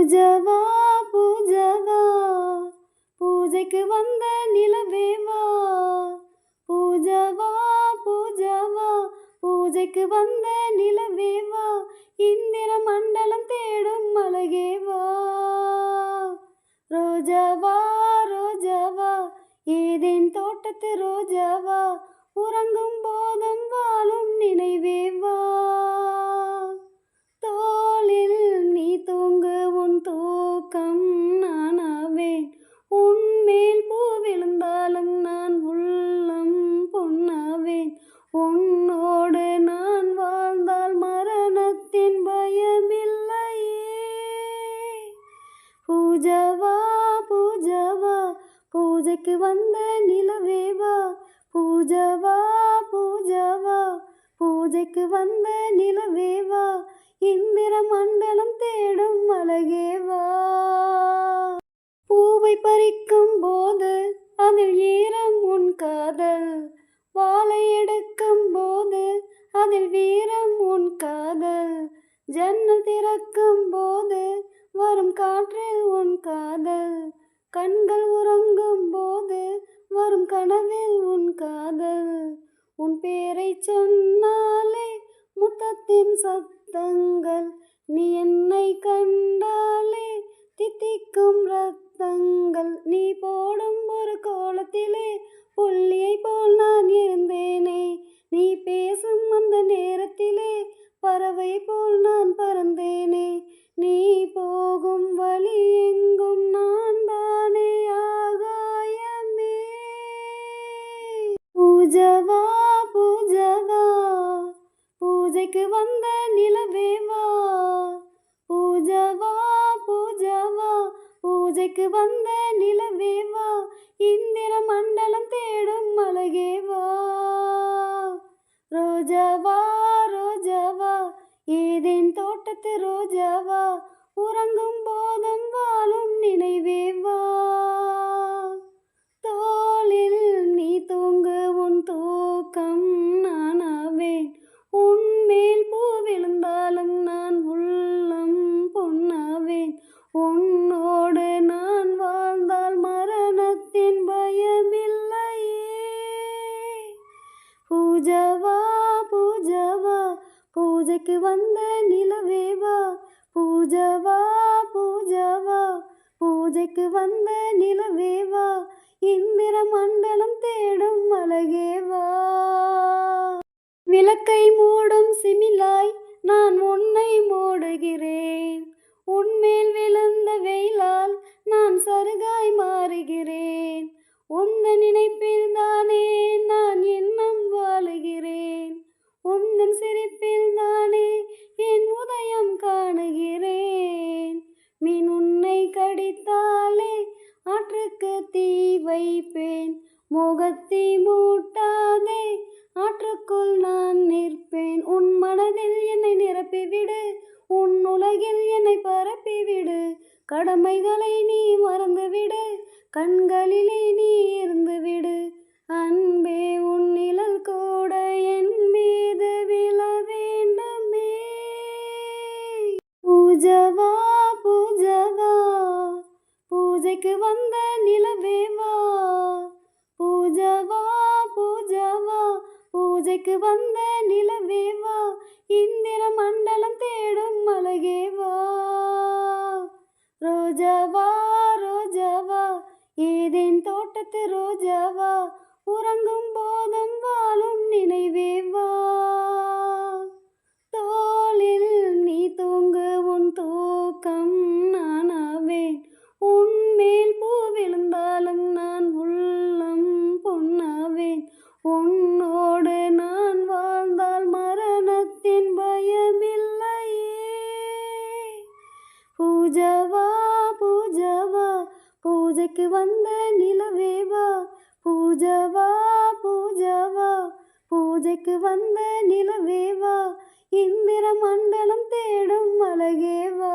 பூஜவா பூஜவா பூஜைக்கு வந்த நிலவேவா. பூஜவா பூஜவா பூஜைக்கு வந்த நிலவேவா. இந்திர மண்டலம் தேடும் அழகேவா. ரோஜாவா ரோஜாவா ஏதேன் தோட்டத்து ரோஜாவா. உறங்கும் போதும் வாழும் நினைவேவா. தோளில் நீ தூங்கு உன் தூக்கம் நானாவேன். உன்மேல் பூ விழுந்தாலும் நான் உள்ளம் பொன்னாவேன். உன்னோடு நான் வாழ்ந்தால் மரணத்தின் பயமில்லையே. பூஜவா பூஜவா பூஜைக்கு வந்த நிலவேவா. பூஜவா பூஜவா பூஜைக்கு வந்த நிலவேவா. இந்திர மண்டலம் தேடும் அழகேவா. பூவை பறிக்கும் போது அதில் ஈரம் உன் காதல். வாழை எடுக்கும் போது அதில் வீரம் உன் காதல். ஜன்னல் திறக்கும் போது வரும் காற்றில் உன் காதல். கண்கள் உறங்கும் போது வரும் கனவில் உன் காதல். உன் பேரை சொன்னாலே முத்தத்தின் சத்தங்கள். நீ என்னை கண்டாலே தித்திக்கும் ரத்தங்கள். நீ போடும் ஒரு கோலத்திலே புள்ளியை போல் நான் இருந்தேனே. நீ பேசும் அந்த நேரத்திலே பறவை போல் நான் பறந்தேனே. நீ போகும் வழி எங்கும் நான் தானே ஆகாயமே. பூஜவா பூஜவா பூஜைக்கு வந்த நிலவேவா. பூஜவா பூஜவா பூஜைக்கு வந்த நிலவேவா. இந்திர மண்டலம் தேடும் அழகேவா. ரோஜாவா ரோஜாவா ஏதேன் தோட்டத்து ரோஜாவா. உறங்கும் போதும் வாழும் நினைவேவா. தோளில் நீ தூங்கு உன் தூக்கம் நானாவேன். உன்மேல் பூ விழுந்தாலும் நான் உள்ளம் பொன்னாவேன். உன்னோடு நான் வாழ்ந்தால் மரணத்தின் பயமில்லையே. பூஜவா பூஜவா பூஜைக்கு வந்த நிலவேவா. பூஜவா பூஜவா பூஜைக்கு வந்த நிலவேவா. இந்திர மண்டலம் தேடும் அழகேவா. விளக்கை மூடும் சிமிலாய் நான் உன்னை மூடுகிறேன். உன்மேல் விழுந்த வெயிலால் நான் சருகாய் மாறுகிறேன். உந்த நினைப்பில் தானே நான் இன்னும் வாழுகிறேன். உந்தன் சிரிப்பில் தானே என் உதயம் காணுகிறேன். மீன் உன்னை கடித்தாலே ஆற்றுக்கு தீ வைப்பேன். முகத்தை மூட்டாதே ஆற்றுக்குள் நான் நிற்பேன். உன் மனதில் என்னை நிரப்பிவிடு. உன் உலகில் என்னை பரப்பிவிடு. கடமைகளை நீ மறந்துவிடு. கண்களிலே நீ இருந்துவிடு. அன்பே உன் நிழல் கூட என் மீது விழ வேண்டுமே. பூஜவா பூஜவா பூஜைக்கு வந்த நிலவேவா. பூஜவா பூஜவா பூஜைக்கு வந்த நிலவேவா. இந்திர மண்டலம் தேடும் அழகேவா. ரோஜாவா ரோஜாவா ஏதேன் தோட்டத்து ரோஜாவா. உறங்கும் போதும் வாழும் நினைவேவா. தோளில் நீ தூங்கு உன் தூக்கம் நானாவேன். உன்மேல் பூ விழுந்தாலும் நான் உள்ளம் பொன்னாவேன். உன்னோடு நான் வாழ்ந்தால் மரணத்தின் பயமில்லையே. பூஜவா பூஜவா பூஜைக்கு வந்த நிலவேவா. பூஜவா பூஜவா பூஜைக்கு வந்த நிலவேவா. இந்திர மண்டலம் தேடும் அழகேவா.